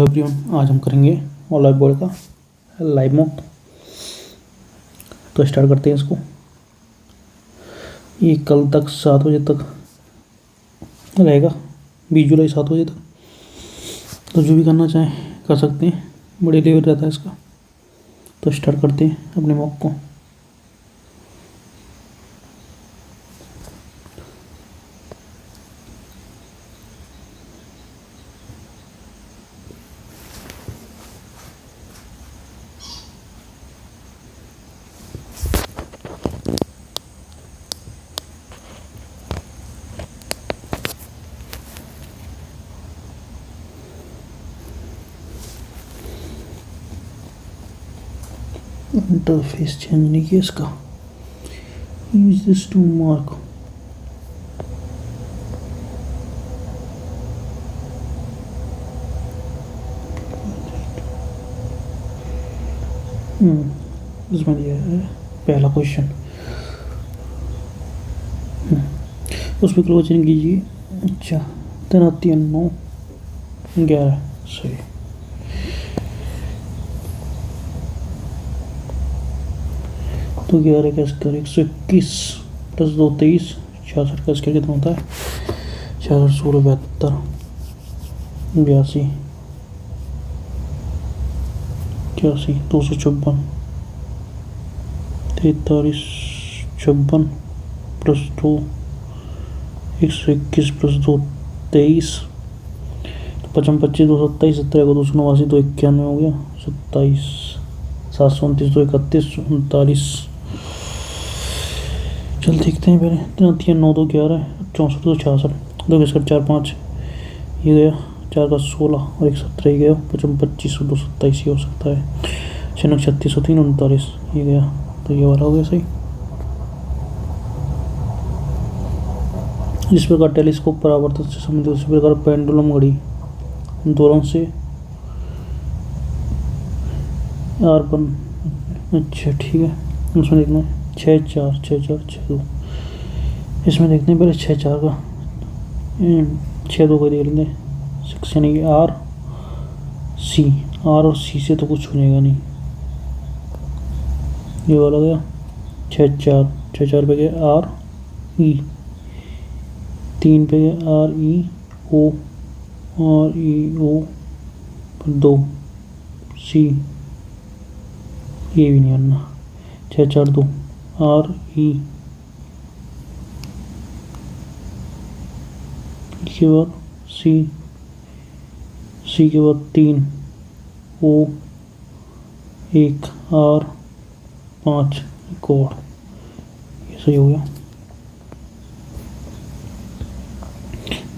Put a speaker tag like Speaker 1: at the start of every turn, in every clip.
Speaker 1: Everyone, आज हम करेंगे ऑल बोर्ड का लाइव मॉक। तो स्टार्ट करते हैं इसको। ये कल तक 7 बजे तक रहेगा, 20 जुलाई 7 बजे तक। तो जो भी करना चाहें कर सकते हैं, बड़े लेवल रहता है इसका। तो स्टार्ट करते हैं अपने मॉक को। इंटरफेस चेंज नहीं किया इसका। Use this to mark. इसमें दिया है पहला क्वेश्चन। उस पर क्लोजन कीजिए। अच्छा, तैनाती 9 11 सही। तो 11 का स्क्वायर 121 प्लस 2 23, 66 का स्क्वायर कितना होता है? 66 16 72 82 81 256 43 56 प्लस 2 121 प्लस 2 23। तो 55 25 227 17 को 289 291 हो गया 27 729 231 39। चल देखते हैं पहले। 3 9 2 11 64 2 66 2 इसका 4 5 ये गया 4 का 16 और 1 17 ही गया 55 25 227 ये हो सकता है 6 36 3 39 ये गया। तो ये वाला हो गया सही। जिस प्रकार टेलीस्कोप परावर्तन से संबंधित उसी प्रकार पेंडुलम घड़ी दोलन से R1। अच्छा ठीक है, इसमें देखना है 6 4 6 4 6 2। इसमें देखते हैं पहले 6 4 का 6 2 को देख लेते हैं 6 यानी कि R और C से तो कुछ बनेगा नहीं। ये वाला गया 6 4 पे गया R E 3 पे गया R E O 2 C ये भी नहीं आना। 6 4 2 R E के बाद C के बाद 3 O 1 R 5 कोड। ये सही हो गया।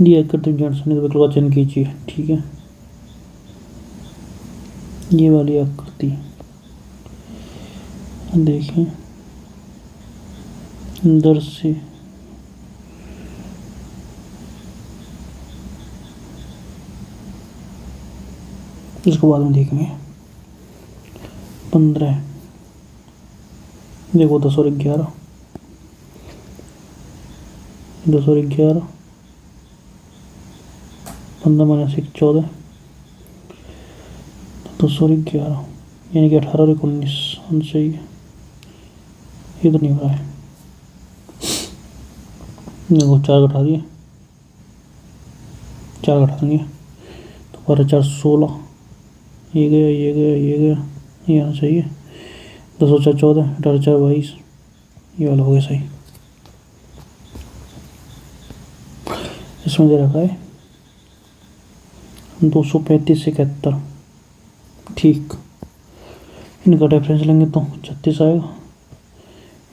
Speaker 1: दिया करते जॉनसन का चयन कीजिए। ठीक है, ये वाली आकृति देखें अंदर से इसको बाद में देखेंगे। 15 देखो 10 और 11 10 और 11 15 माइनस 1 14 10 और 11 यानी कि 18 और 19 होना चाहिए। ये तो नहीं हो रहा है। देखो 4 घटा दिए 4 घटा देंगे तो 12 4 16 ये गया ये गया ये गया ये आना चाहिए। 10 और 4 14 18 4 22 ये वाला हो गया सही। इसमें दे रखा है 235 71। ठीक, इनका डिफरेंस लेंगे तो 36 आएगा।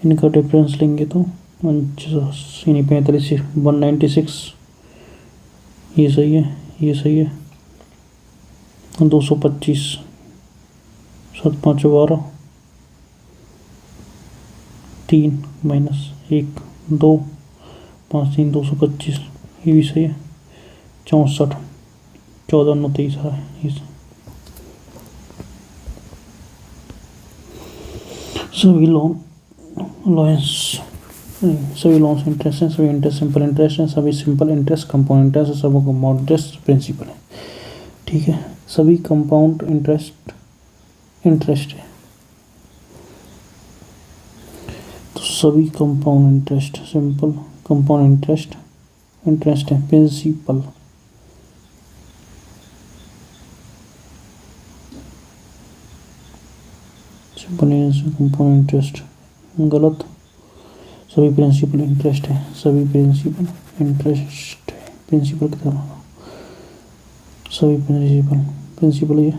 Speaker 1: इनका डिफरेंस लेंगे तो 49 यानी 45 196 ये सही है ये सही है। 225 7 5 12 3 माइनस 1 2 5 3 225 ये भी सही है। 64 14 9 23 है। सभी लोन्स इंटरेस्ट हैं, सभी इंटरेस्ट सिंपल इंटरेस्ट हैं, सभी सिंपल इंटरेस्ट कंपाउंड इंटरेस्ट, सब कंपाउंड इंटरेस्ट प्रिंसिपल है। ठीक है, सभी कंपाउंड इंटरेस्ट है। तो सभी compound interest, simple compound interest है प्रिंसिपल। कंपाउंड इंटरेस्ट गलत, सभी प्रिंसिपल इंटरेस्ट है, सभी प्रिंसिपल इंटरेस्ट है, प्रिंसिपल की तरह सभी प्रिंसिपल ये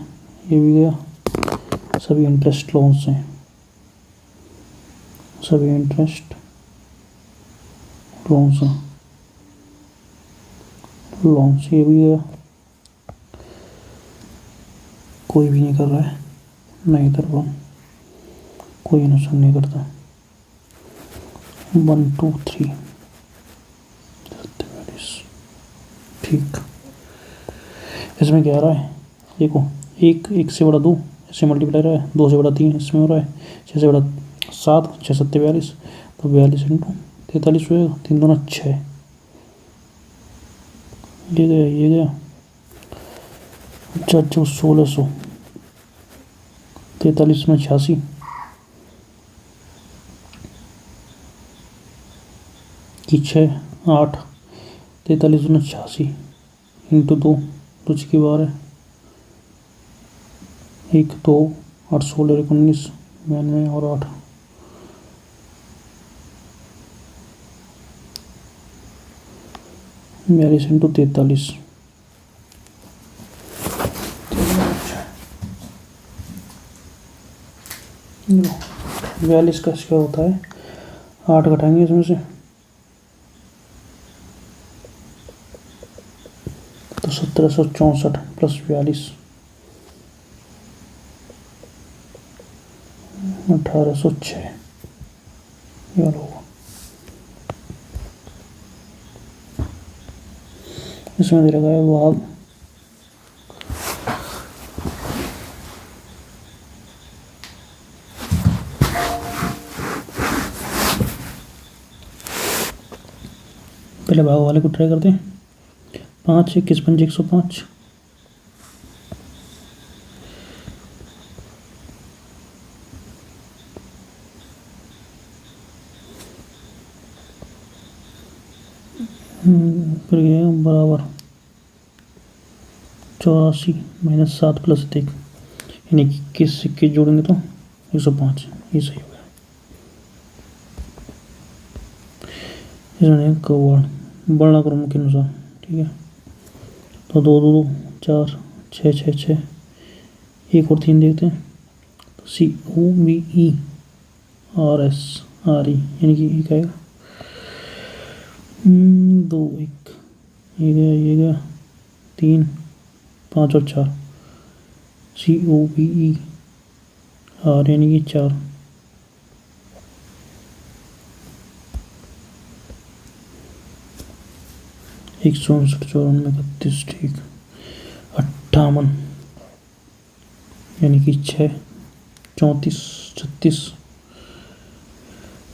Speaker 1: भी गया, सभी इंटरेस्ट लोन्स हैं, सभी इंटरेस्ट लोन्स हैं, लोन्स ये भी गया, कोई भी नहीं कर रहा है, नहीं इधर वन कोई नुकसान नहीं करता। 1 2 3 ठीक। इसमें क्या आ रहा है देखो, एक से बड़ा 2 इससे मल्टीप्लाई रहा है, 2 से बड़ा 3 इसमें हो रहा है, 6 से बड़ा 7, 6 7 42, तो 42 इंटू 43 होएगा, 3 दूना 6, ये गया 4 1600, 43 में 86, की 6 8, 43 दूना 86 इंटू 2 की बार है 1 2 8 16 19 92 और 8, बयालीस इंटू 43, 42 का क्या होता है, 8 घटाएंगे इसमें से तो 1764 प्लस 42 1806 ये होगा। इसमें दे रखा है भाग पहले भाग वाले को ट्राई करते हैं। 5 21 5 105, फिर गया बराबर 84 माइनस 7 प्लस 1 यानी कि 21 से 21 जोड़ेंगे तो 105, ये सही हो गया। इसमें कवर्ड बढ़ना क्रम के अनुसार, ठीक है, तो 2 2 2 4 6 6 6, एक और 3 देखते हैं, तो COVERS यानी कि एक आएगा 2 1 ये गया 3 5 और 4, COVER यानी कि 4, एक 164 94 31, ठीक, 58 यानी कि 6 34 36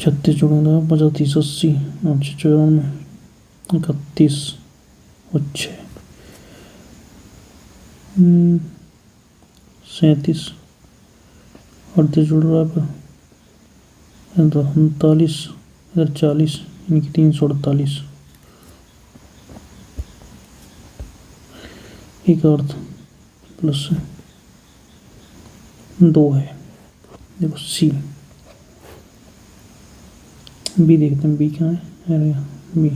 Speaker 1: 36 जोड़ेंगे 35 80 94 31 और 6 37 38 जुड़ रहा है, इधर 39 इधर 40 यानी कि 348, एक अर्थ प्लस 2 है। देखो सी बी देखते हैं, बी क्या है, अरे बी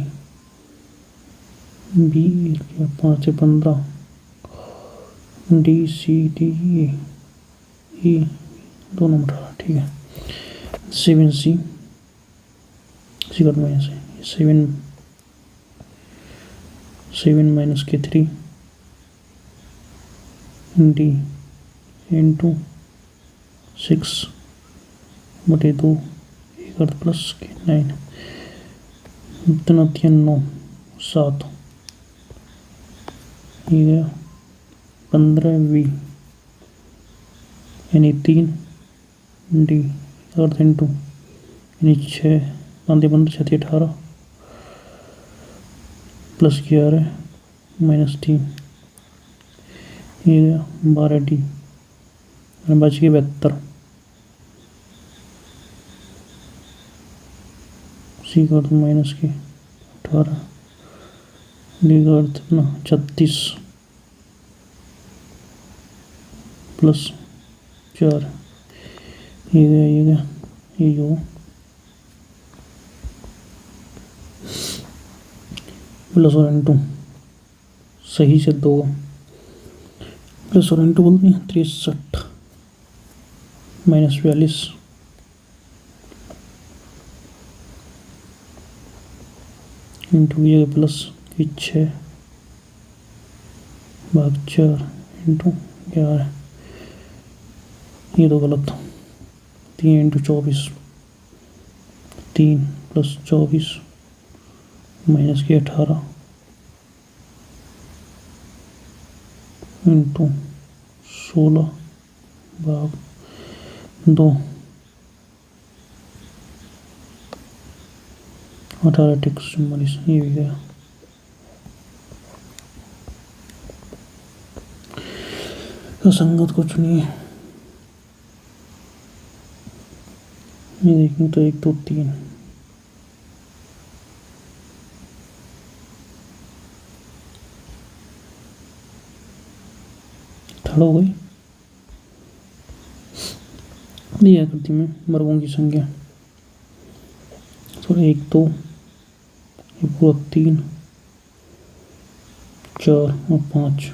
Speaker 1: 5 से 15, D C D E 2 number, ठीक है। 7 सी कट माइनस है 7 माइनस के 3 डी इंटू 6 बटे 2 एक अर्थ प्लस के 9 इतना 3 9 7 ये गया 15 वी यानी 3 डी अर्थ इंटू यानी 6 5 15 6 18 प्लस 11 माइनस 3 ये गया 12 डी और बच गए 72। सी का अर्थ माइनस के 18, डी का अर्थ अपना 36 प्लस 4, ये गया ये जो प्लस और इंटू सही से 2 प्लस और इंटू बोलते हैं 63 माइनस 42 इंटू ये प्लस 6 भाग 4 इंटू 11, ये तो गलत, 3 इंटू 24, 3 प्लस 24 माइनस के 18 इंटू 16 भाग 2, 18 टिक्स 44, ये भी गया। तो संगत को चुनिए। ये देखें तो 1 2 3 थर्ड हो गई। दिया करती में वर्गों की संख्या, तो 1 2 ये पूरा 3 4 और 5,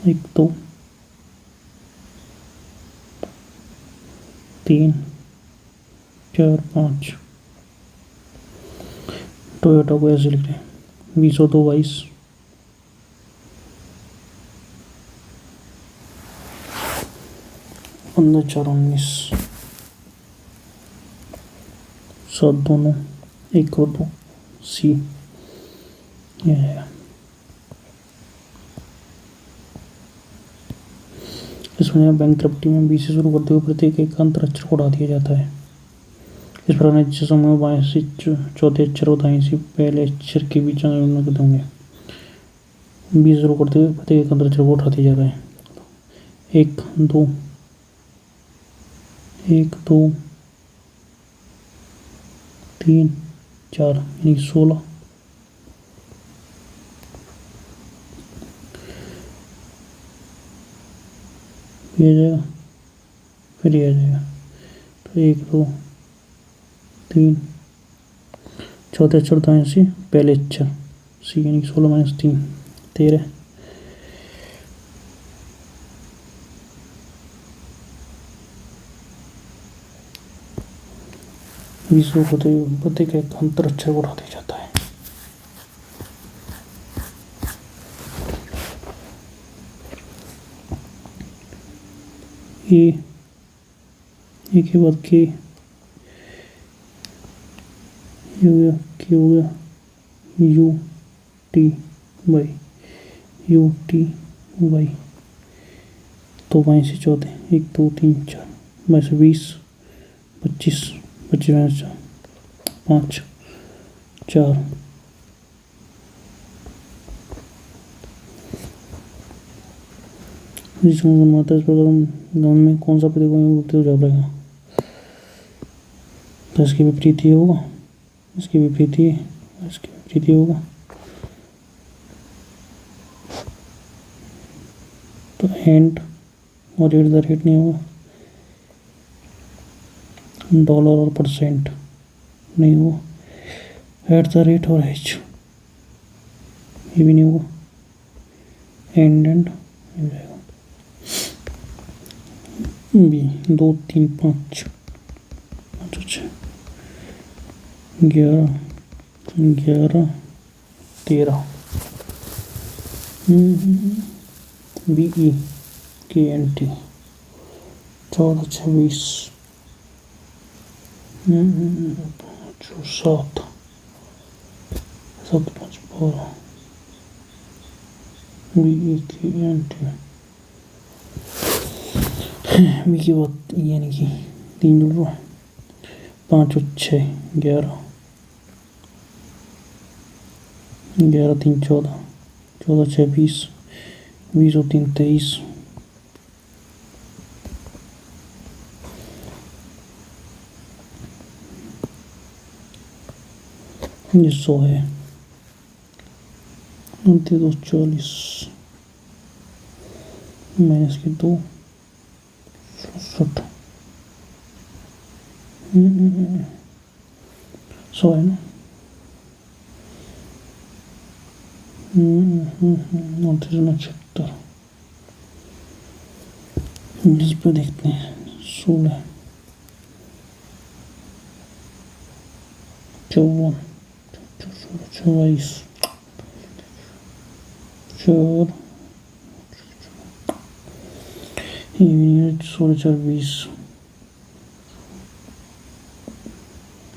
Speaker 1: 1 2 3 4 5। टोयोटा को ऐसे लिख रहे हैं 20 और 2 22, 15 4 19, 7 2 9, 1 और 2 सी, ये है। इसमें बैंकक्रप्टी में बी से शुरू करते हुए प्रत्येक एक अंतर अक्षर को हटा दिया जाता है। इस प्रकार नीचे समूह में बाएं से चौथे अक्षर और दाएं से पहले अक्षर के बीच अंतर होंगे। बी से शुरू करते हुए प्रत्येक एक अंतर अक्षर को हटा दिया जाता है। 1 2 1 2 3 4 यानी 16, ये आ जाएगा, फिर ये आ जाएगा, तो 1 2 3 चौथे अक्षर दाएं से पहले अक्षर सी यानी 16 माइनस 3 13, विश्व होते प्रत्येक एक अंतर अक्षर को हटा दिया जाता है। ए के बाद के हो गया, के हो गया, यू टी वाई, तो बाएं से चौथे 1 2 3 4 बाएं से 20 25 25 5 4 जिस माता इस प्रकार गम में कौन सा प्रतीक हो जाएगा, तो इसके विपरीत ही होगा, इसके विपरीत ही, इसके विपरीत ही होगा, तो एंड और एट द रेट नहीं होगा, डॉलर और परसेंट नहीं होगा, एट द रेट और एच ये भी नहीं होगा, एंड हो जाएगा। बी 2 3 5 6 11 11 13 बी ई के एन टी 14 26 7 7 5 12 बी ई के एन टी बी की बात यानी कि 3 जुड़ रहा है, 5 और 6 11 11 3 14 14 6 20, 20 और 3 23, ये 100 है, 2 40, माइनस के 2 60, 100 है ना, 29 इस पर देखते हैं 16 54 24 4 16 4 20,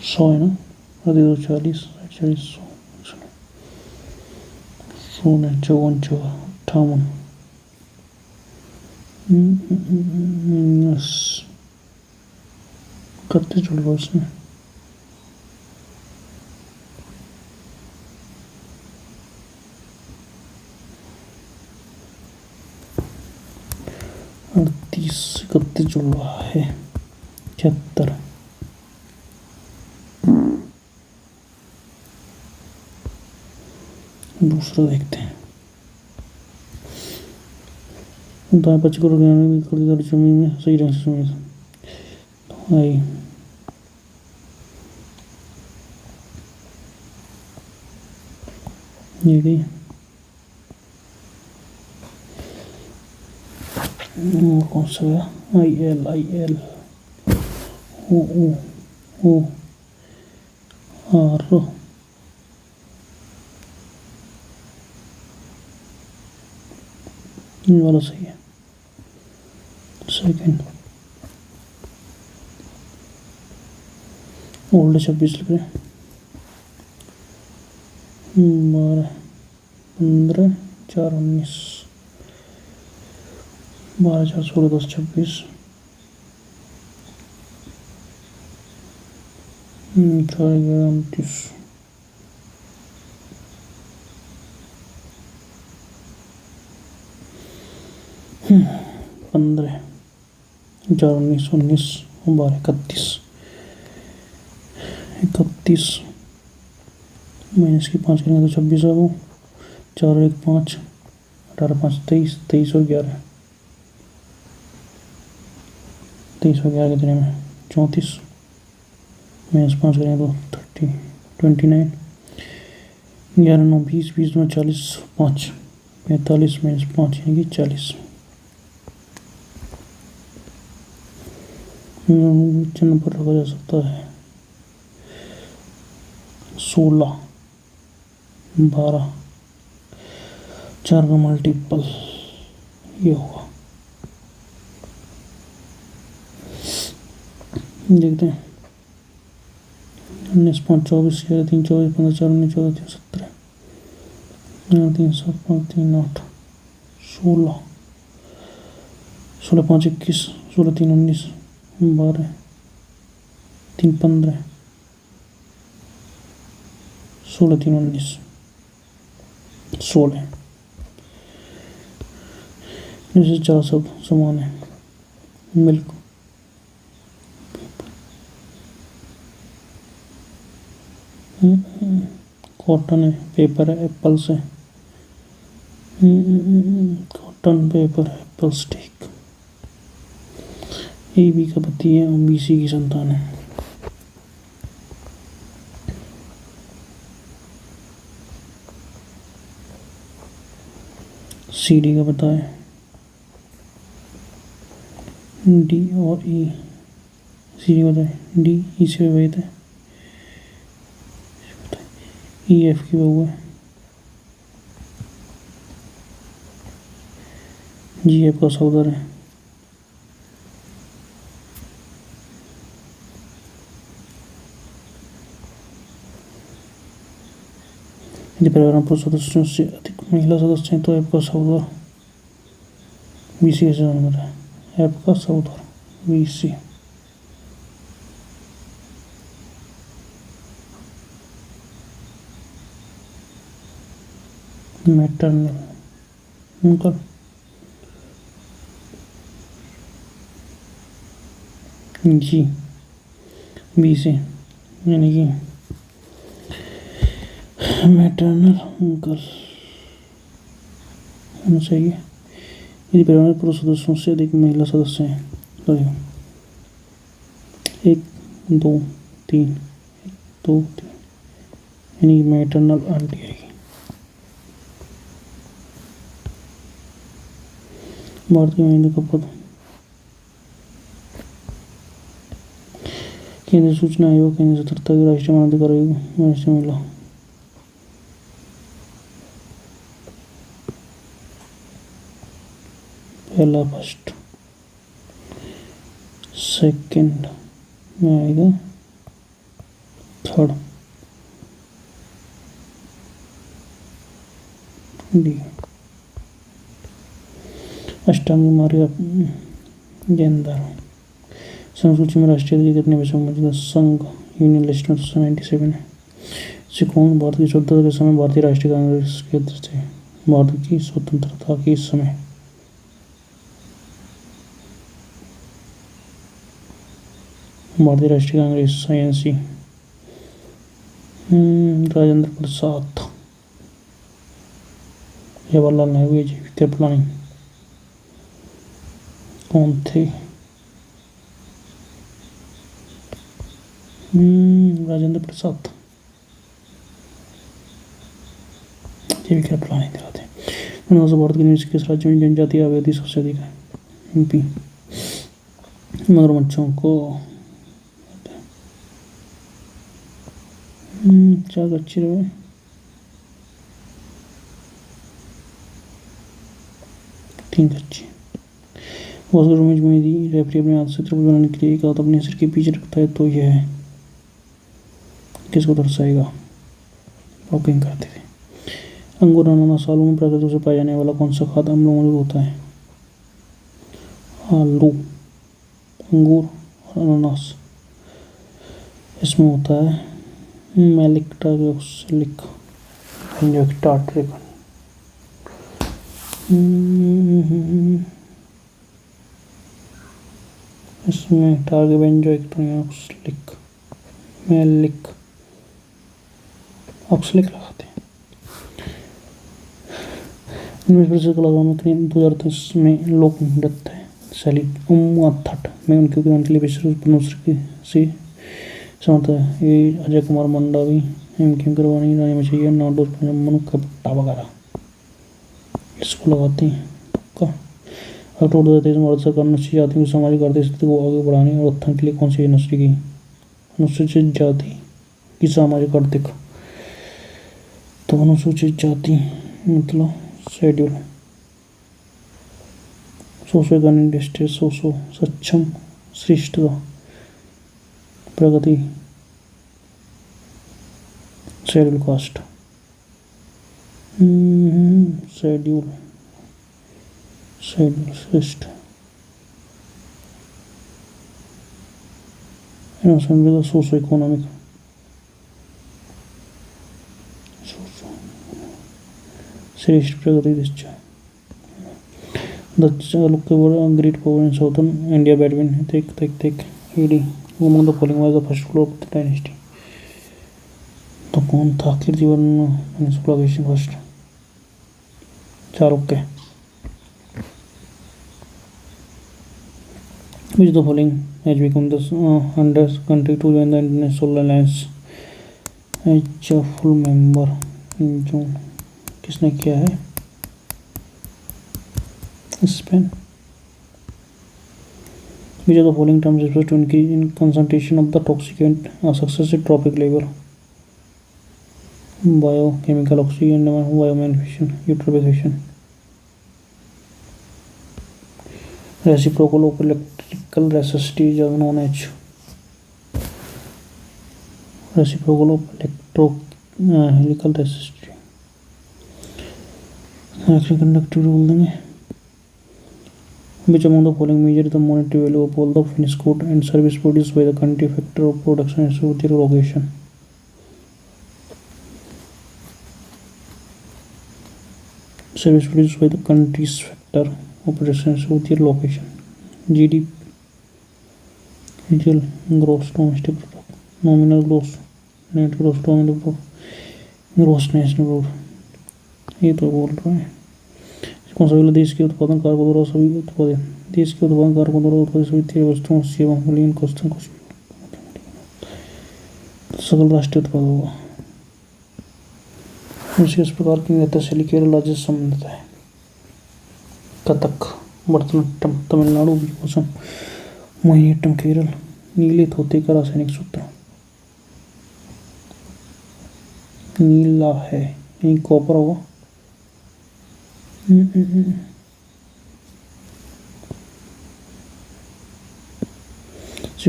Speaker 1: 100 है ना, आधे 2 40 40 16 54 58, यस करते चलो इसमें, अड़तीस इकतीस जुड़ रहा है, 76, दूसरा देखते हैं, दाएं पक्ष को जमीन में सही ढंग से आई, ये गई, और कौन सा गया, IL O R, ये वाला सही है, सेकेंड, ओल्ड 26 लिख रहे, 12 15 4 19, 12 4 16 10 26, 4 11 29, 15 4 19 19 12 31 माइनस की 5 करेंगे तो 26 आ गो, 4 और 1 5, 18 5 23, 23 और 11, 23 और 11 कितने में 34, माइनस 5 करेंगे तो 29, 11 9 20, 20 9 40, 5 45 माइनस 5 यानी कि 40, चिन्ह पर रखा जा सकता है 16 12, 4 का मल्टीपल ये होगा, देखते हैं 19 5 24, 11 3 24, 15 4 19 14 3 17, 3 7 5 3 8, 16 16 5 21, 16 3 19, 12 3 15, 16 3 19, 16, जैसे 4 शब्द समान है, मिल्क, कॉटन है, पेपर है, एप्पल्स है, कॉटन पेपर एप्पल्स, ठीक, AB का पति है और BC की संतान है, CD का पता है, D और E, CD पता है, D E से विवाहित है, EF की बहू है, GF का सहोदर है, यदि परिवार में पुरुष सदस्यों से अधिक महिला सदस्य हैं तो ऐप का सहोदर BC कैसे जाना है, ऐप का सहोदर BC, maternal uncle G B से यानी कि मैटरनल अंकल होना चाहिए यदि परिवार में पुरुष सदस्यों से अधिक महिला सदस्य हैं। तो 1 2 3 2 3 यानी मैटरनल आंटी आएगी। भारतीय महिला का पद केंद्रीय सूचना आयोग, केंद्रीय सतर्कता आयोग, राष्ट्रीय मानवाधिकार आयोग, राष्ट्रीय महिला पहला फर्स्ट, सेकंड में आएगा थर्ड डी। अष्टांगी मार्ग गेंदार संसूची में राष्ट्रीय अधिकार कितने विषयों में मौजूद? संघ यूनियन लिस्ट में 97 है। सिखों भारत की स्वतंत्रता के समय भारतीय राष्ट्रीय कांग्रेस के अध्यक्ष थे। भारत की स्वतंत्रता के समय भारतीय राष्ट्रीय कांग्रेस INC राजेंद्र प्रसाद, जवाहरलाल नेहरू, कृपलानी कौन थे? राजेंद्र प्रसाद, ये कृपलानी दिलाते हैं। भारत के किस राज्य में जनजातीय आबादी सबसे अधिक है? MP। मगरमच्छों को चार अच्छी रहे ठीक अच्छी। भास्कर में रेफरी अपने हाथ से त्रिभुज बनाने के लिए एक हाथ अपने सिर के पीछे रखता है तो यह किसको दर्शाएगा? वॉकिंग करते थे। अंगूर अनानास आलू में प्राकृतिक रूप से पाया जाने वाला कौन सा खाद्य अम्ल मौजूद होता है? आलू, अंगूर और अनानास, इसमें होता है मैलिक टार्टरिक टार्टरिक। इसमें टार्गेबेंजोइक ऑक्सलिक मैलिक ऑक्सलिक लगाते हैं। कलाकारों में 2023 में लोक नृत्य शैली उम्माथट में उनके योगदान के लिए विश्व पद्मश्री से समर्थ है। ये अजय कुमार मंडावी, M.K. करवानी, रानी मचैया, नाडोज, मनु कपट्टा वगैरह इसको लगाते हैं। अक्टूबर 2023 में भारत सरकार अनुसूचित जाति की सामाजिक आर्थिक स्थिति को आगे बढ़ाने और उत्थान के लिए कौन सी यूनिवर्सिटी की अनुसूचित जाति की सामाजिक आर्थिक, तो अनुसूचित जाति मतलब schedule, socio economic status, socio सक्षम श्रेष्ठता प्रगति, शेड्यूल कास्ट, शेड्यूल शेड्यूल श्रेष्ठ, सोशो इकोनॉमिक, श्रेष्ठ प्रगति दृष्टि। Great power in southern India badminton tek ED among the following was the first floor of the dynasty। तो कौन था? Kirtivarman peninsula first. Chalukya. Which the following has become the 100th country to join the International Alliance as a full member in June? किसने किया है? Spain. Which of the following terms refers to increase in concentration of the toxic and successive trophic level? Biochemical oxygen, biomanufacturing, eutrophication, reciprocal electrical resistivity is known as reciprocal electrical resistivity। conductivity बोल देंगे। Which among the following measure the monetary value of all the finished goods and service produced by the country? Factor of production is their location। Service produce by the countries factor operation होती है location. GDP real gross domestic product, nominal gross, net gross domestic product, gross national product, ये तो बोल रहा है। कौन सा वाला देश के उत्पादन कारकों द्वारा सभी उत्पादित देश के उत्पादन कारकों द्वारा उत्पादित सभी तेल वस्तुओं सेवा मूल्यन कस्टम सकल राष्ट्रीय उत्पाद होगा। इस प्रकार की नृत्य शैली केरल राज्य से संबंधित है। कथक, भरतनाट्यम तमिलनाडु, बीभत्सम मोहिनीअट्टम केरल। नीले धोती का रासायनिक सूत्र नीला है, यही कॉपर होगा।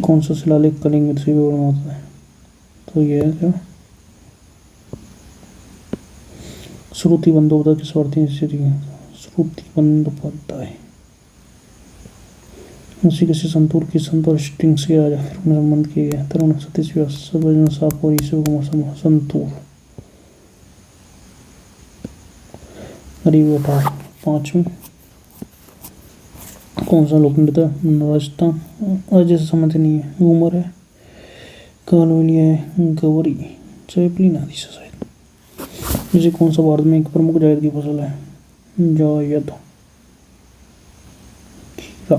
Speaker 1: कौन सा शिलालेख कलिंग से विवरण होता है? तो ये है क्या श्रुति बंदोपाध्याय की स्वार्थी स्थिति, श्रुति बंदोपाध्याय उसी किसी संतूर की संतूर स्ट्रिंग से राजा फिर उन्हें संबंध किए गए। तरुण सतीश व्यास सर्वजन साप और ईश्वर कुमार संतूर। गरीब अठार पांचवी। कौन सा लोक नृत्य राजस्थान राज्य से संबंधित नहीं है? घूमर है, कालवेलिया है, गवरी, चैपलिन आदि से शायद। जैसे कौन सा भारत में एक प्रमुख जायद की फसल है? जायद, खीरा।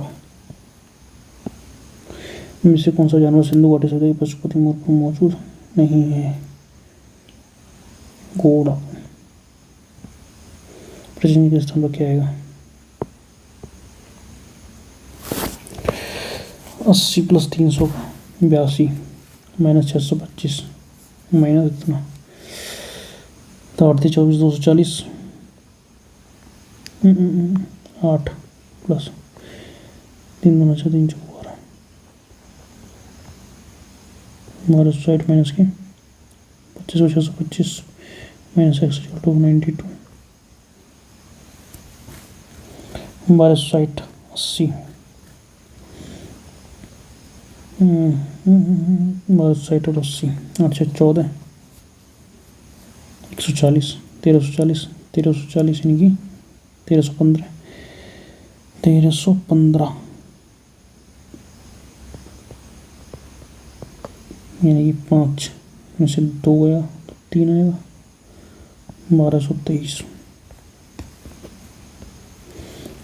Speaker 1: इनमें से कौन सा जानवर सिंधु घाटी से पशुपति मोड़ पर मौजूद नहीं है? घोड़ा। प्रश्न के स्थान पर क्या आएगा? 80 + 382 - 625 माइनस इतना तो 24 240 8 प्लस 3 2 6 3 4 12 60 माइनस के 25 625 माइनस x = 92 12 60 80 12 60 और 80 8 से 14 140 1340 1340 यानी कि 1315 यानी कि 5 में से 2 गया तो 3 आएगा 1223।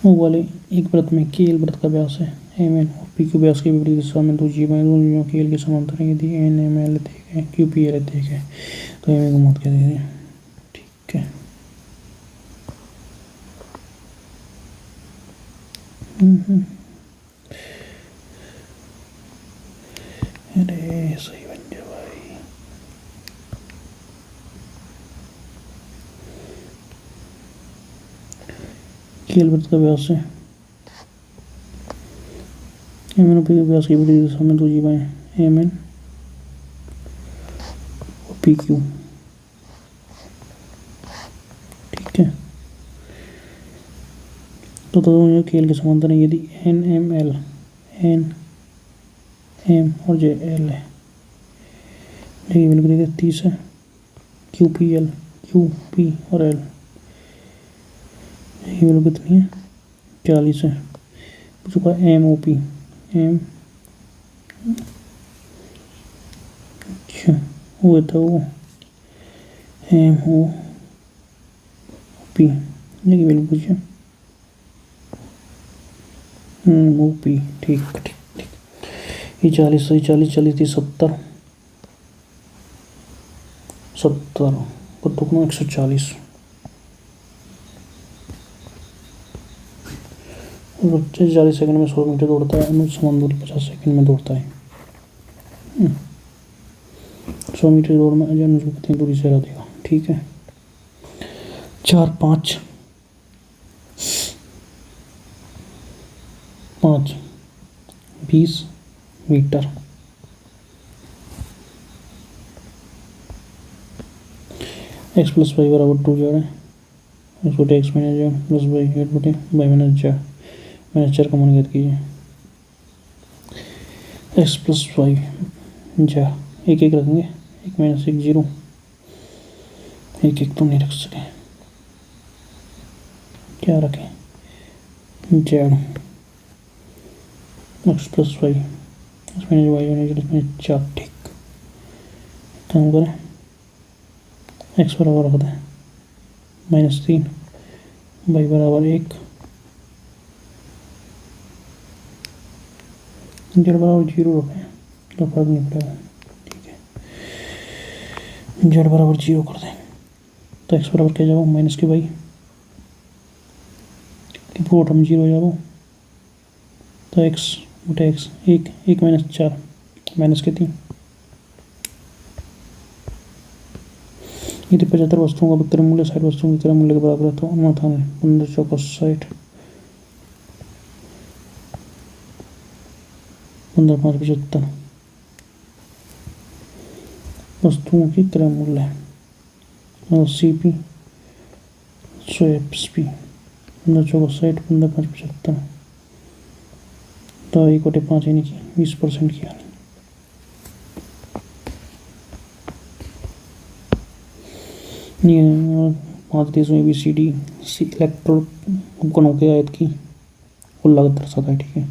Speaker 1: वो वाले एक वृत्त में केल वृत्त का व्यास है एम एन और पी क्यू व्यास के विपरीत दिशा में दो जीवाएं केल के समांतर हैं। यदि एन एम एल देखें क्यू पी एल देखें तो एम को मत कह दीजिए। ठीक है अरे सही बन गया भाई। केल वृत्त का व्यास है एम एन और पी क्यू व्यास के विपरीत दिशा में दो जीवाएं एम एन और पी क्यू। ठीक है तो दोनों केल के समांतर है। यदि N M L N M और जे एल है देखिए बिल्कुल 30 है Q P L Q P और एल ये बिल्कुल कितनी है 40 है। चुका एम ओ पी एम अच्छा वो था वो एम ओ पी देखिए बिल्कुल पूछिए ओ पी। ठीक ठीक ठीक ये 40 सही 40 40 थी 70 को टुकड़ा 140 बच्चे 40 सेकंड में 100 मीटर दौड़ता है। अनुज समान दूरी 50 सेकंड में दौड़ता है। 100 मीटर दौड़ में अजय अनुज को कितनी दूरी से हरा देगा? ठीक है 4 5 5 20 मीटर। x + y = 2z है। x बटे x - z plus y z बटे y - z -4 का मान ज्ञात कीजिए। x + y जा एक एक रखेंगे 1 - 1 0 एक एक तो नहीं रख सके क्या रखें, जेड एक्स प्लस वाई, इसमें वाई होने के लिए इसमें 4, ठीक। काम करें, एक्स बराबर रखते हैं -3, वाई बराबर 1, जेड बराबर 0 रखें तो फर्क नहीं पड़ेगा, ठीक है। जेड बराबर 0 कर दें तो एक्स बराबर क्या जाओ माइनस के वाई, बॉटम 0 जाओ तो एक्स बटे एक्स 1, 1 - 4 -3। यदि 75 वस्तुओं का विक्रय मूल्य 60 वस्तुओं के विक्रय मूल्य के बराबर है तो अनुमान है 15 चौका 60, 15 5 75 वस्तुओं की क्रय मूल्य है और CP 100 FP 15 चौका 60, 15 5 75 तो 1/5 यानी कि 20% की हानि। ये 5 देशों ABCD इलेक्ट्रॉन के आयत की कुल लागत दर्शाता है, ठीक है।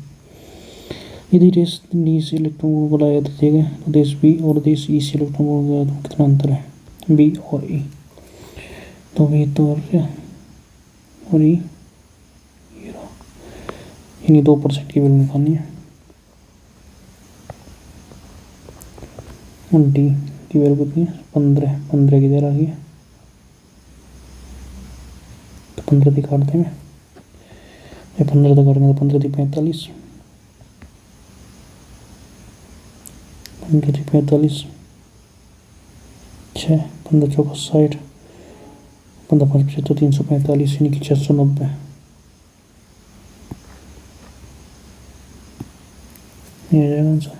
Speaker 1: यदि देश डी से इलेक्ट्रॉन को आयत दिए गए तो देश बी और देश ई से इलेक्ट्रॉन को आयत में कितना अंतर है, बी और ई, तो बी तो और ई यानी 2% की वैल्यू निकालनी है और डी की वैल्यू कितनी है 15 की दे रही है तो 15 थी काट देंगे, 15 तक काटेंगे तो 15 थी 45, 15 थी 45, 6, 15 चौका 60, 15 5 75 345 यानी कि 690 ये जाएगा आंसर।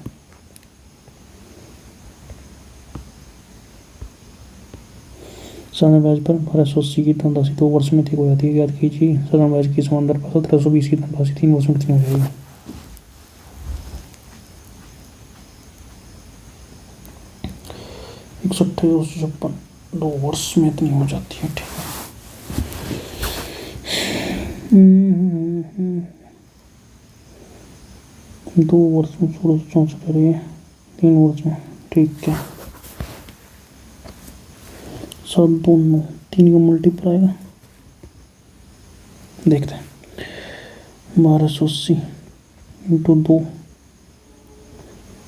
Speaker 1: साधारण ब्याज पर 1280 की धनराशि 2 वर्ष में ठीक हो जाती है, याद कीजिए साधारण ब्याज की समान दर 1720 की धनराशि 3 वर्ष में कितनी हो जाएगी। 128 2 वर्ष में इतनी हो जाती है, ठीक है। 2 वर्ष में 1664 रही है, 3 वर्ष में, ठीक है। 7 2 9 3 का मल्टीपल आएगा, देखते हैं 1280 इंटू 2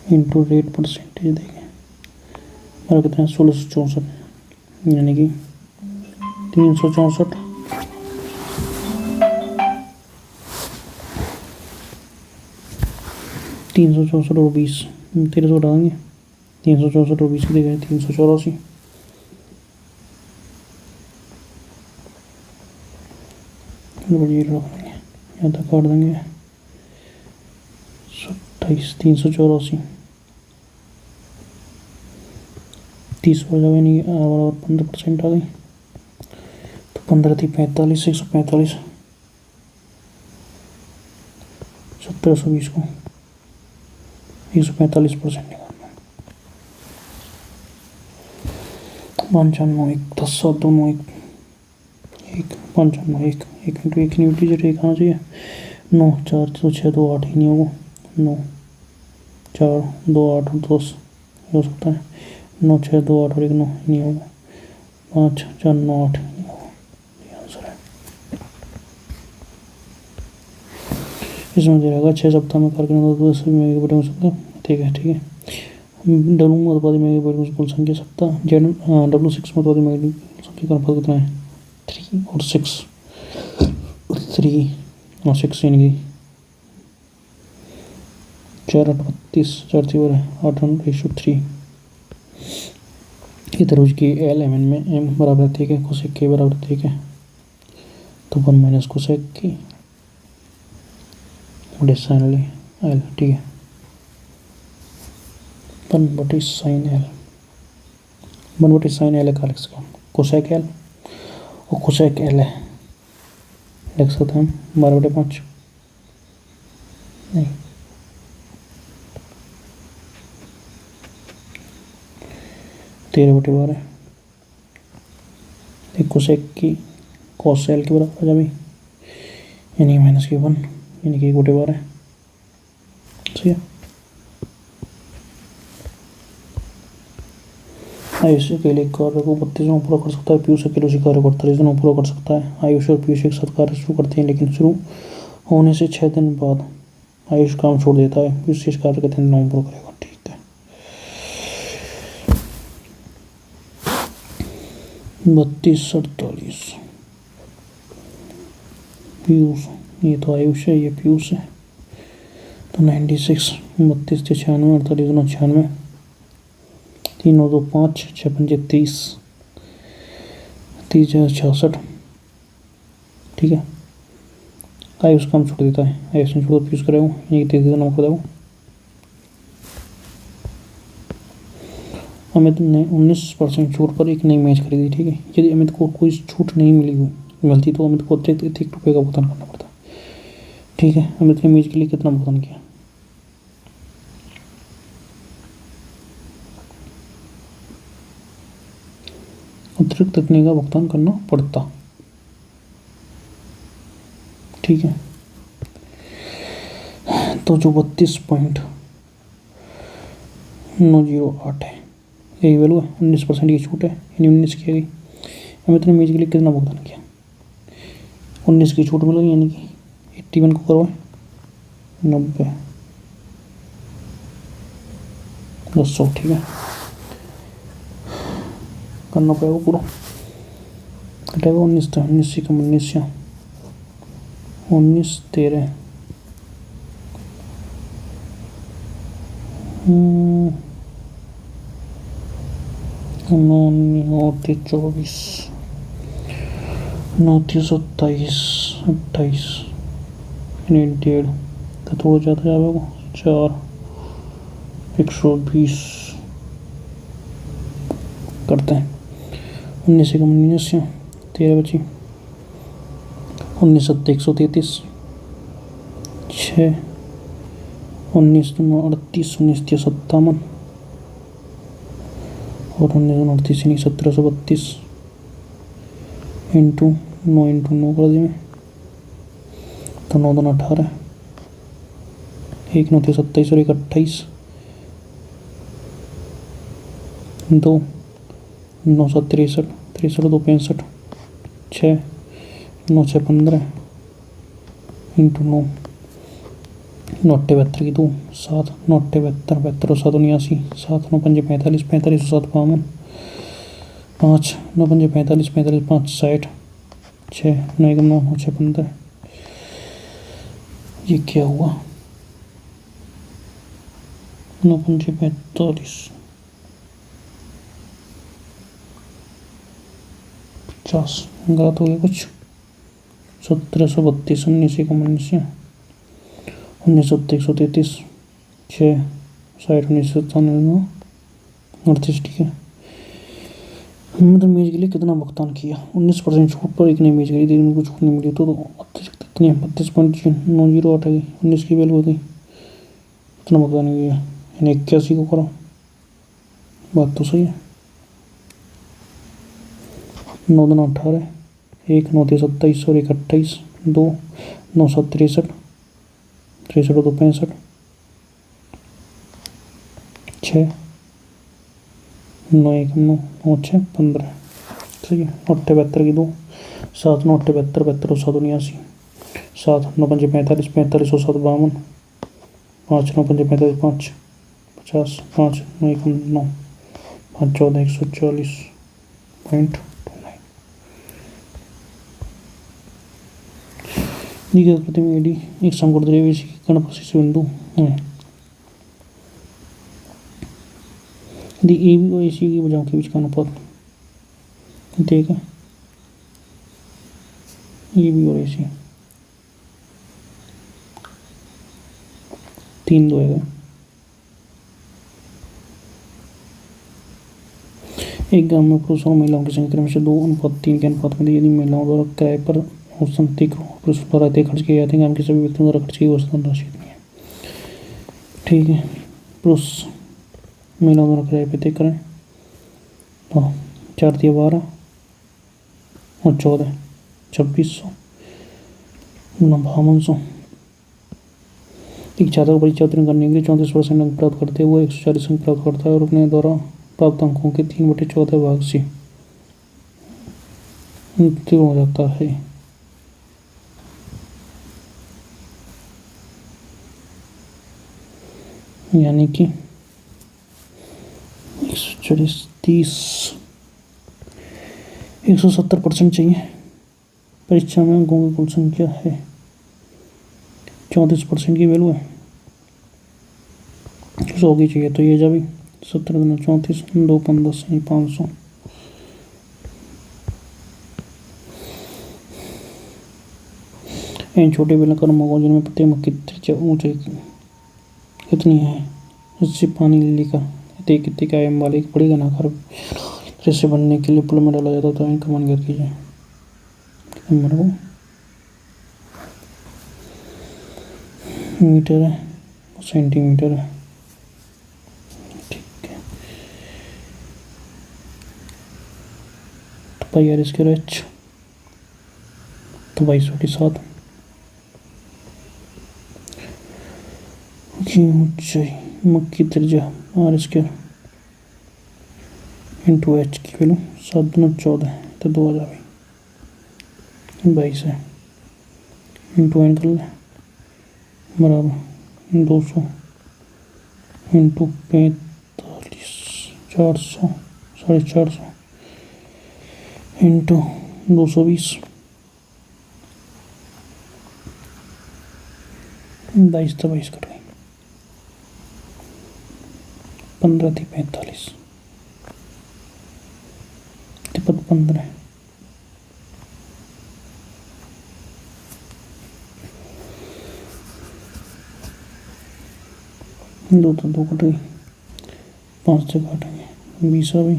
Speaker 1: इंटू रेट परसेंटेज देखें हमारा कितना है 1664 यानी कि 364 और 20 1300 डालेंगे 364 और 20 की देखें 384 जीरो रख देंगे यहाँ तक काट देंगे 27 384 30 हो जाएगा नहीं बराबर 15% आ गई तो 15 थी 45 145 1720 को 145% निकालना 95 1 10 7 दोनों 1 95 1 इंटू 1 न्यूट्रीजर 1 आना चाहिए 9 4 2 6 2 8 ही नहीं होगा 9 4 2 8 10 हो सकता है 9 6 2 8 और 1 9 नहीं होगा 5 4 9 8 नहीं होगा, ये आंसर है। इसमें दे रहेगा 6 सप्ताह में कारखाना 10 मेगा बैठ हो सकता है, ठीक है। डब्ल्यू उत्पादी मेगा बैठ कुल संख्या सप्ताह जेड W6 में उत्पादी मेगा संख्या का अनुपात कितना है 3 और 6 3 और 6 यानी कि 4 8 32 4 3 8 1/3 की तरह की एल एम एन में एम बराबर ठीक है कोसेक के बराबर ठीक है तो 1 माइनस कोसेक की साइन एल, ठीक है 1/sin एल 1/sin एल का लिख सकते हैं कोसेक एल और कोसेक एल है लिख सकते हैं 12/5 नहीं 13/12 एक कोसेक की कॉस एल के बराबर हो जाएगी यानी -1 यानी कि 1/12 है। सही है। आयुष अकेले कार्य को 32 दिनों पूरा कर सकता है, पीयूष अकेले उसी कार्य को 48 दिनों पूरा कर सकता है। आयुष और पीयूष एक साथ कार्य शुरू करते हैं, लेकिन शुरू होने से 6 दिन बाद आयुष काम छोड़ देता है, पीयूष इस कार्य के 3 दिनों में पूरा करेगा। ठीक है। 32-48 पीयूष, ये तो आयुष है, ये पीयूष है, तो 96 32 से 96 48 9 96 3 9 2 5 6 5 30 30 66। ठीक है। आयुष काम छोड़ देता है, आयुष ने छोड़ पीयूष करेगा, ये 30 दिनों कर देगा। अमित ने 19% छूट पर एक नई मेज खरीदी। ठीक है। यदि अमित को कोई छूट नहीं मिली गलती तो अमित को अतिरिक्त ₹1 का भुगतान करना पड़ता है। ठीक है। अमित ने मेज के लिए कितना भुगतान किया? अतिरिक्त इतने का भुगतान करना पड़ता। ठीक है। तो जो 32.908 है यही वैल्यू है, 19% की छूट है, यानी 19 की गई। अमित ने मेज के लिए कितना भुगतान किया? 19 की छूट मिल गई, यानी कि 81 को करवाए 90 1000। ठीक है। करना पड़ेगा पूरा, कटेगा 19 था, 19 से कम 19 से 19 13 9 24 9 27 28 यानी 1.5 तो थोड़ा ज़्यादा जाएगा 4 120 करते हैं। 19 से कम 19 से 13 बची, 19 7 133 6 19 9 38 19 3 57 और 19 38 यानी 1732 इंटू 9 कर दिए तो 9 2 18 1 9 थे 27 और 1 28 2 9 7 63 63 2 65 6 9 6 15 इंटू 9 9 8 72 की 2 7 9 8 72 72 और 7 79 7 9 5 45 45 और 7 52 5 9 5 45 45 5 60 6 9 1 9 9 6 15। ये क्या हुआ? 9 5 45 50 गलत हो गया कुछ। 1732 19 1 19 19 133 6 60 19 97 38। ठीक है। मतलब मेज के लिए कितना भुगतान किया? 19% छूट पर एक नई मेज खरीदी, इनको छूट नहीं मिली तो अतिरिक्त कितनी 32.908 आ गई, 19 की वैल्यू हो गई, इतना भुगतान हो गया, यानी 81 को करो। बात तो सही है। 9 2 18 1 9 3 27 और 1 28 2 9 7 63 63 और 2 65 6 9 1 9 9 6 15। ठीक है। 8 72 की 2 7 9 8 72 72 और 7 79 7 9 5 45 45 और 7 52 5 9 5 45 5 50 5 9 1 9 5 14 140.29। दी गई प्रतिमा एडी एक समकोण द्रव्य की कर्ण बिंदु है। दी ए बी और ए सी की भुजाओं के बीच का अनुपात। ठीक है। ए बी और ए सी 3 2 है। एक गांव में पुरुषों और महिलाओं की संख्या क्रमशः 2:3 के अनुपात में। यदि महिलाओं द्वारा किराए पर औसत पुरुषों द्वारा तय खर्च किए जाते हैं, गांव के सभी व्यक्तियों द्वारा खर्च की औसत राशि कितनी है? ठीक है। पुरुष महिलाओं द्वारा किराए पे तय करें तो 4 दिया 12 और 14 2600 5200। एक छात्र को परीक्षा उत्तीर्ण करने के लिए 34% अंक प्राप्त करते हुए 140 अंक प्राप्त करता है और अपने द्वारा प्राप्त अंकों के 3/14 भाग से उत्तीर्ण हो जाता है। यानी कि 170% चाहिए। परीक्षा में अंकों की कुल संख्या है 34% की वैल्यू है 100 की चाहिए, तो ये जब 17 × 34 2 15 500। इन छोटे बेलनाकार मगों जिनमें प्रत्येक मग की त्रिज्या ऊंचाई कितनी है इससे पानी लिली का कितने के आयाम वाले एक बड़ी घनाकार दृश्य बनने के लिए पुल में डाला जाता है, तो इनका मान ज्ञात कीजिए। नंबर को मीटर है सेंटीमीटर है, ठीक है। तो पाई आर स्क्वायर एच तो 22/7 की ऊंचाई मग की त्रिज्या आर स्क्वायर इंटू एच की वैल्यू 7×14 तो 2000 22 है इंटू एन कर ले बराबर 200 इंटू 45 400 450 इंटू 220 22 तो 22 कट गई 15 थी 45 तिपत 15 दो तो 2 कट गई 5 से काटेंगे 20 आ गई।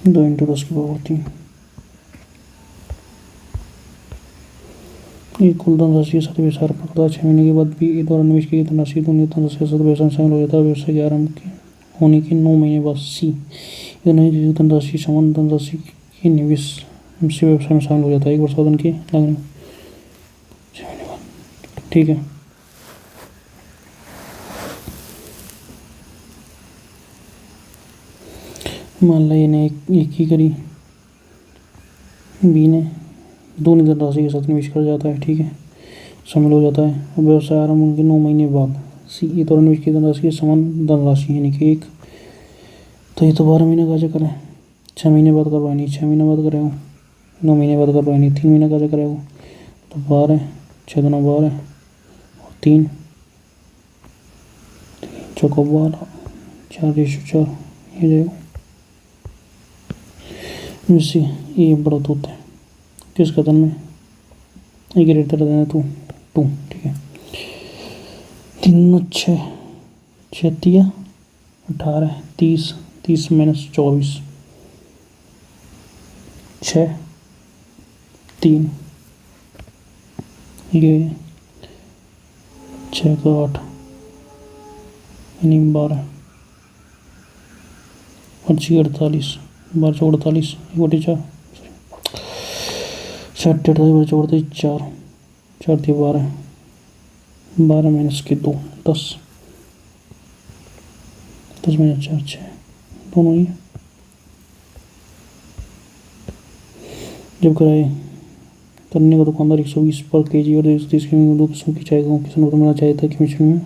Speaker 1: दो इंटू 10 की पावर 3 एक कुल धनराशि के साथ व्यवसाय पकड़ा 6 महीने के बाद भी द्वारा निवेश की गई धनराशि दोनों धनराशि के साथ व्यवसाय में शामिल हो जाता है। व्यवसाय के आरंभ होने के 9 महीने बाद सी धनराशि समान धनराशि के निवेश से व्यवसाय में शामिल हो जाता है। 1 वर्ष साधन के लागने 6 महीने बाद, ठीक है। मान लो ने एक ही करी, बी ने दोनों धनराशि के साथ निवेश कर जाता है, ठीक है, शामिल हो जाता है। और व्यवसाय आरंभ होने के 9 महीने बाद सी ये द्वारा निवेश की धनराशि समान धनराशि यानी कि 1, तो ये तो 12 महीने का चक्कर है। 6 महीने बाद करवाए नहीं, 6 महीने बाद करे हो, 9 महीने बाद करवाए नहीं, 3 महीने का चक्कर हो, तो 12 6 2 12 और 3 चौको 12 4/4 ये जाएगा। इससे ये बढ़त होता है किस कदम में एक रेट रहता है 2, ठीक है। 3 6 6 18 30 30 - 24 6 3 ये 6 का 8 यानी 12 25 48 12 4 48 1/4 60 48 48 4 4 थी 12 12 - 2 10 10 - 4 6 दोनों ही जब कराए करने का दुकानदार 120 पर केजी और 130 की 2 किस्म की चाय किसान को मिलना चाहिए था कि मिश्रण में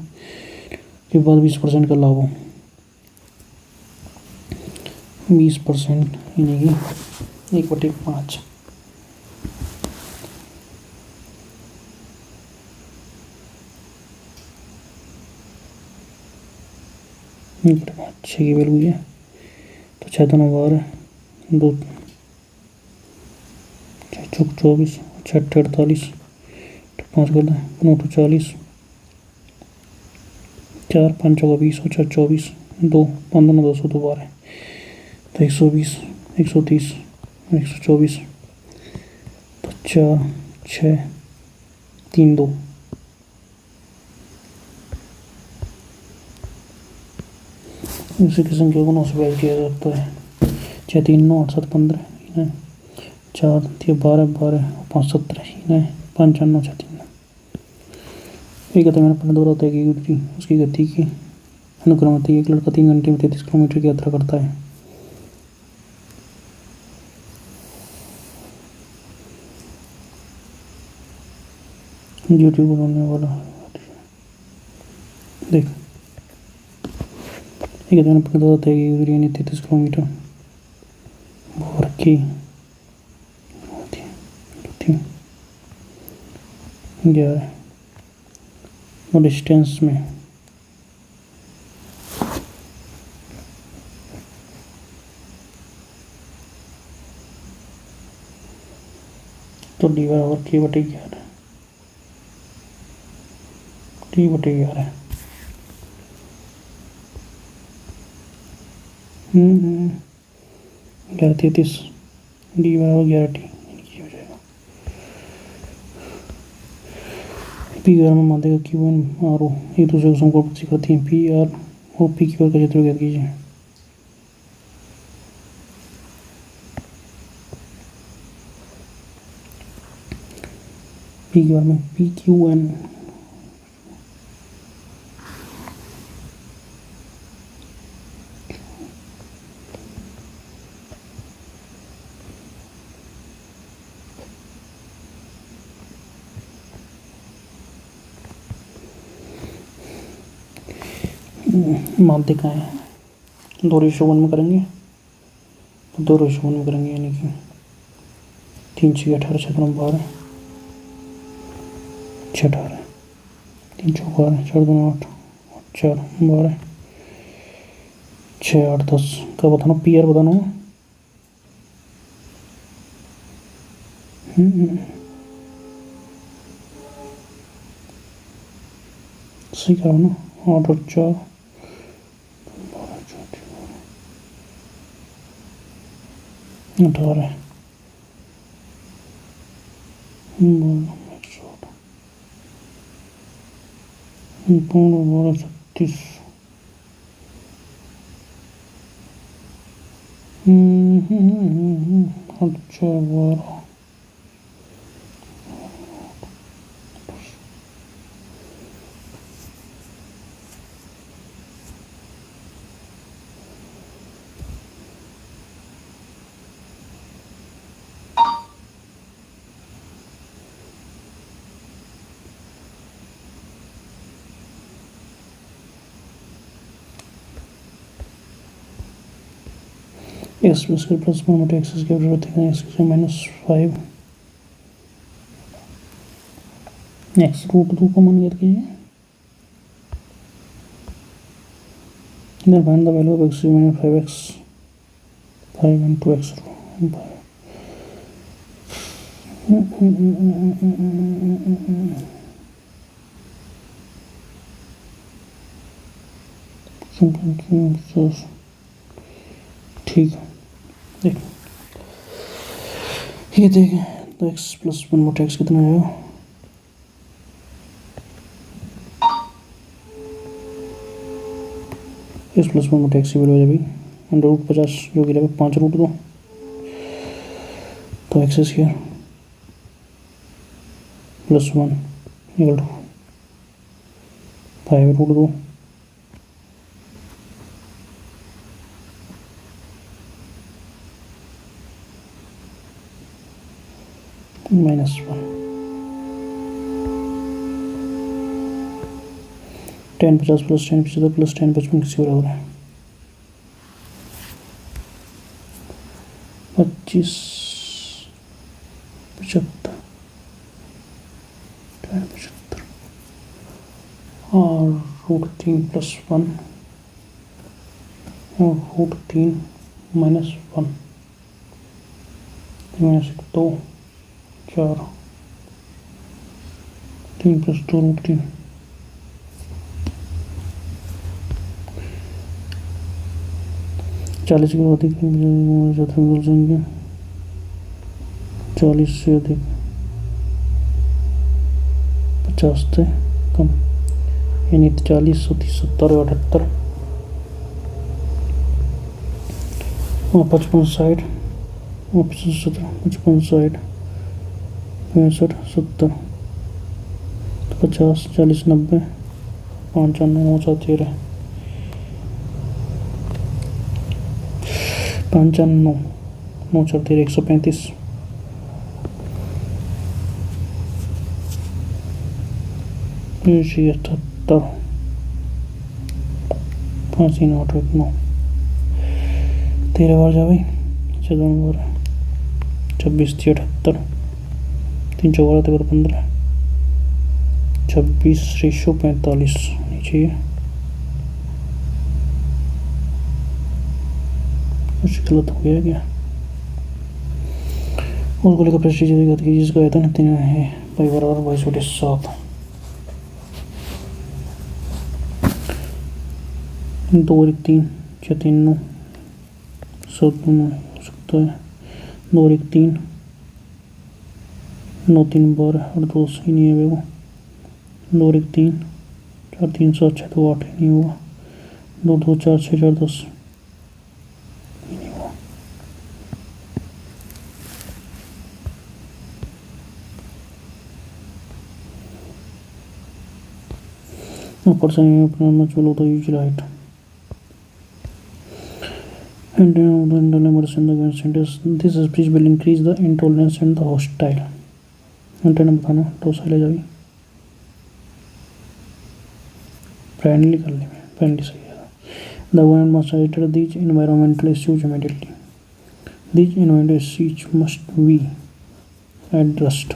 Speaker 1: के बाद 20% का लाभ हो। 20% यानी कि 1/5 6 की वैल्यू है तो 6 2 12 2 चौक 24 6 48 5 कर दें 9 40 4 5 20 और 4 24 2 15 200 तो 12 तो 120 130 और 124 तो 4 6 3 2 इसी की संख्या को 9 से डिवाइड किया जाता है। 6 3 9 8 7 15 इन्हें 4 3 12 12 5 17 इन्हें 5 4 9 6 3 एक मैंने अपने द्वारा तय की गई उसकी गति की अनुक्रमण। एक लड़का 3 घंटे में 33 किलोमीटर की यात्रा करता है। यूट्यूब बनाने वाला देख एक मैंने अपने द्वारा तय की गई 33 किलोमीटर भर की 11 और डिस्टेंस में तो डी बराबर k बटे 11 t बटे 11 33 डी बराबर 11 t हो जाएगा। पी आर में मान देगा क्यू एन आर ओ एक दूसरे को समकोण सिखाती हैं। पी आर और पी क्यू आर का क्षेत्र ज्ञात कीजिए। पी क्यू आर में पी क्यू एन माध्य का है 2:1 में करेंगे तो 2:1 में करेंगे यानी कि 3 6 18 6 12 6 18 3 4 12 4 2 8 4 12 6 8 10 का बताना पी आर बताना सही करो ना 8 और 4 18 12 36 अच्छा 12 एक्स प्लस के प्लस वन बटे एक्स की जरूरत है एक्स से -5 एक्स √2 को मान ज्ञात कीजिए। Then find the value of x minus 5x 5 into x ठीक है देख ये देखें तो x प्लस 1 बटे x कितना आएगा x प्लस 1 बटे x की वैल्यू है भाई √50 जो कि लगभग 5√2 तो x square plus 1 equal to 5√2 -1 10 50 plus 10 75 plus 10 55 किसी बराबर है 25 75 10 75 और √3 प्लस 1 और √3 -1 -2 4 3 प्लस 2 √3 40 के अधिक मिल जाएंगे 40 से अधिक 50 से कम यानी 40 30 70 और 78 और 55 साइड, ऑप्शन 17, 55 साइड, 65 70, 50 40 90, 95 9 4 13, 95 9 4 13 135, 78, 5 9 8 1 9, 13 बार जा भाई, 14 बार, 26 78, 3 4 13 15, 26 रेशो 45 नीचे है, कुछ गलत हो गया क्या? उस गोले का प्रेस्टीज जिसका आयतन 3 है पाई बराबर 22/7, 2 1 3 6 3 9 7 9 हो सकता है, 2 1 3 9 3 12 और 2 ही नहीं है वो, 2 1 3 4 3 7 6 2 8 ही नहीं हुआ, 2 2 4 6 4 10 ही नहीं हुआ। person अपना much below the usual height. And the internal numbers in the gun centers. This speech will increase the intolerance and the hostile. Antenna बताना तो साले जावी friendly कर ले friendly सही है। The government must address these environmental issues immediately. These environmental issues must be addressed.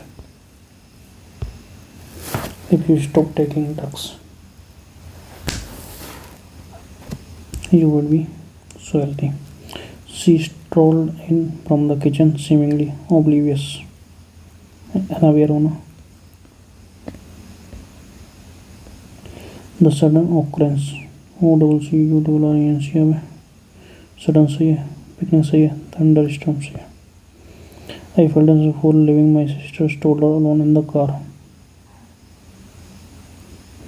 Speaker 1: If you stop taking drugs, you will be so healthy. She strolled in from the kitchen, seemingly oblivious. The sudden occurrence. OCCURRENCE sudden सही है, picnic सही है, thunderstorm सही है. I felt as before leaving my sister strolled alone in the car.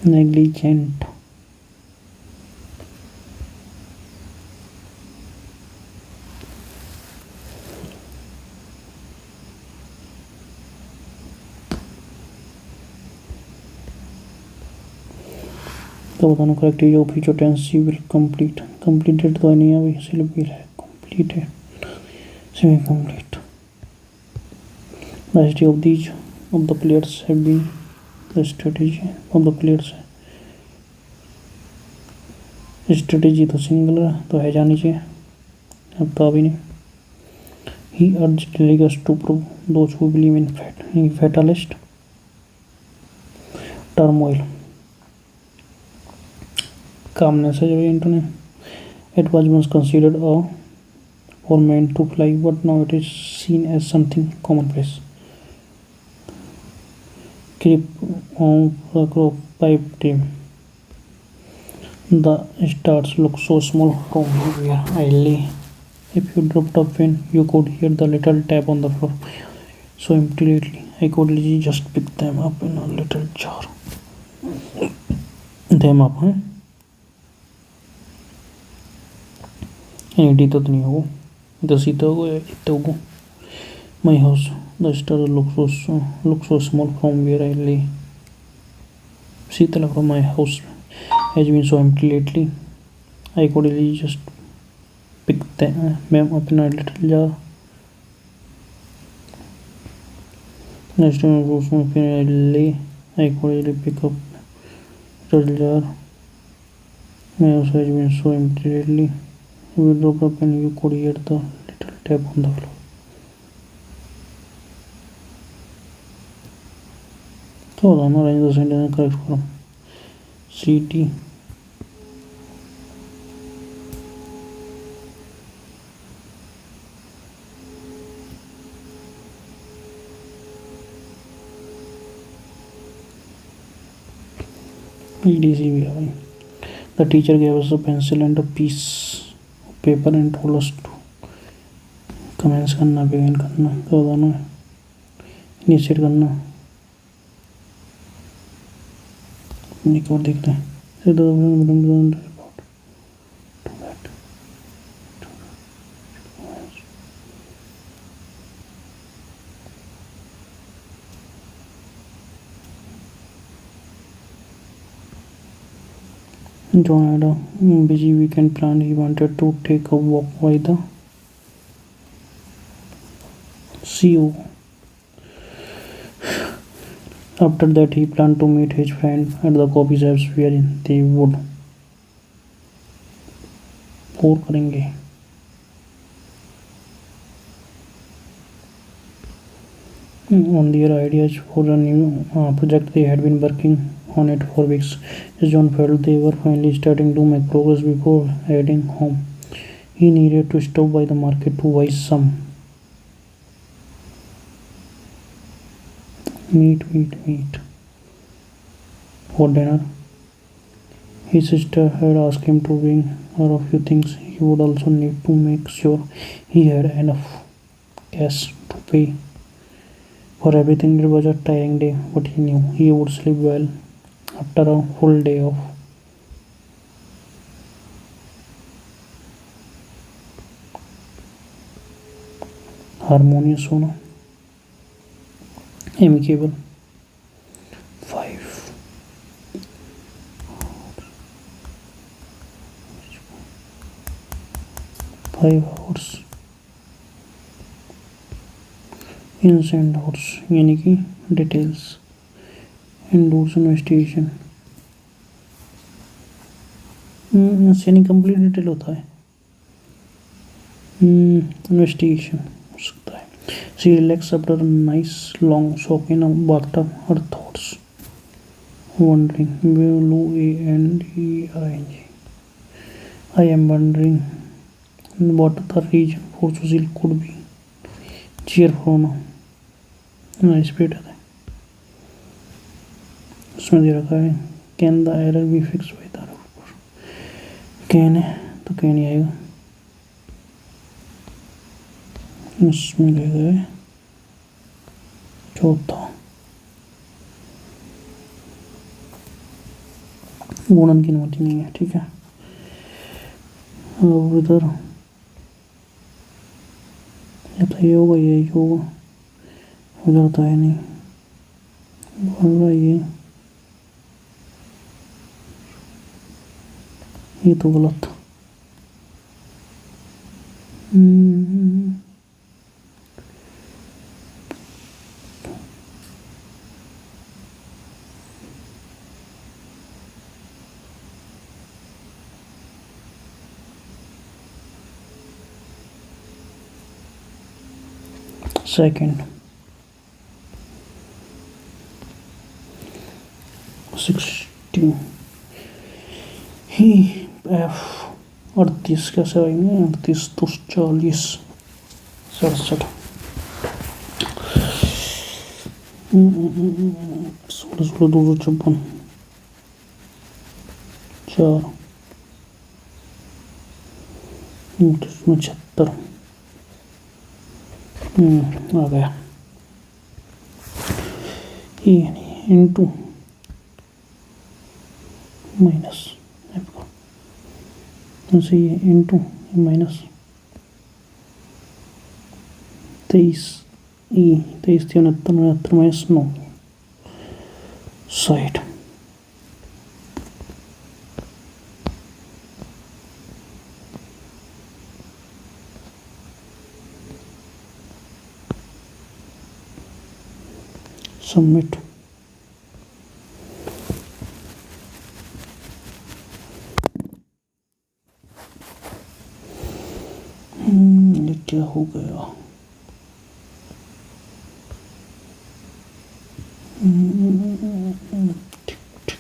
Speaker 1: Negligent. तो बताना correct जो future tense she will complete, completed तो नहीं है अभी, सिर्फ विल है, completed semi complete. The history of these of the players have been the strategy of the players है, स्ट्रेटेजी तो सिंगुलर तो है जानी चाहिए, अब तो अभी नहीं। He urged delegates to prove those who believe in fatalist turmoil, calmness है जो internet. It was once considered a for men to fly, but now it is seen as something commonplace. Creep on the crop pipe dream. The stars look so small from where I lay. If you dropped a pin, you could hear the little tap on the floor. So immediately, I could just pick them up in a little jar. Them up, huh? तो नहीं हो तो सीता हो या इतना हो. My house, the stars look so small from where I lay. Sita लग रहा my house has been so empty lately. I could really just pick them up in a little jar. Next time I lay, I could really pick up a little jar. My house has been so empty lately. You drop up and you could hear the little tap on the floor. So now arrange the sentence in correct form. CT EDC भी है भाई. The teacher gave us a pencil and a piece of paper and told us to commence करना, begin करना, तो दोनों initiate करना. एक और देखते हैं. John had a busy weekend planned. He wanted to take a walk by the sea. After that, he planned to meet his friend at the coffee shops where they would pour करेंगे. On their ideas for a new project. They had been working on it for weeks. As John felt they were finally starting to make progress before heading home, he needed to stop by the market to buy some meat for dinner. His sister had asked him to bring her a few things. He would also need to make sure he had enough cash to pay for everything. It was a tiring day, but he knew he would sleep well after a full day of harmonious होना. Amicable. 5 hours. Ins and outs यानी कि details. Endorse investigation यानी complete detail होता है. Investigation हो सकता है. She relaxed after a nice long soak in a bathtub. Her thoughts wandering. WANDERING. I am wondering what the reason for Susil could be. Cheerful होना. Speed है. उसमें दे रखा है can the error B fix by the ऊपर. Can है तो can he आएगा. इसमें ले गए चौथा गुणन की अनुमति नहीं है. ठीक है. अब इधर या तो ये होगा यही होगा. उधर तो है नहीं. बोल रहा ये तो गलत. सेकंड 16 ही एफ 38 कैसे आएंगे. 38 तो 40 67 16 256 4 76 आ गया. ये इंटू माइनस ऐसे ये इंटू माइनस 23 23 69 माइनस 9 60. सबमिट. ये क्या हो गया. ठीक ठीक.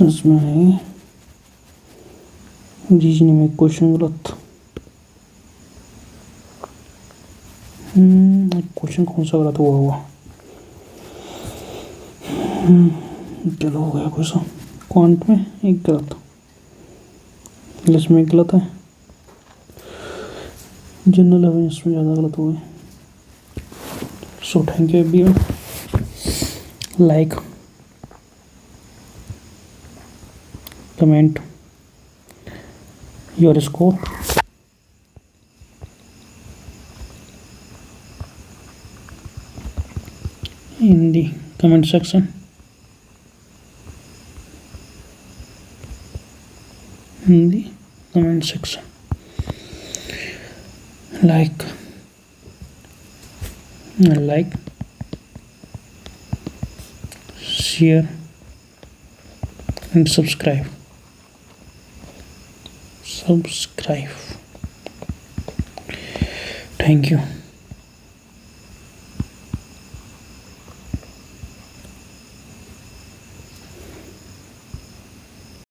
Speaker 1: इसमें है रीजनिंग में क्वेश्चन गलत. क्वेश्चन कौन सा गलत हुआ होगा. चलो हो गया. कोई सा क्वांट में एक गलत. इंग्लिश में गलत है, जनरल अवेयरनेस में ज़्यादा गलत हुए। So thank you everyone, like comment your score in the comment section. In the comment section, like, share and subscribe. Thank you.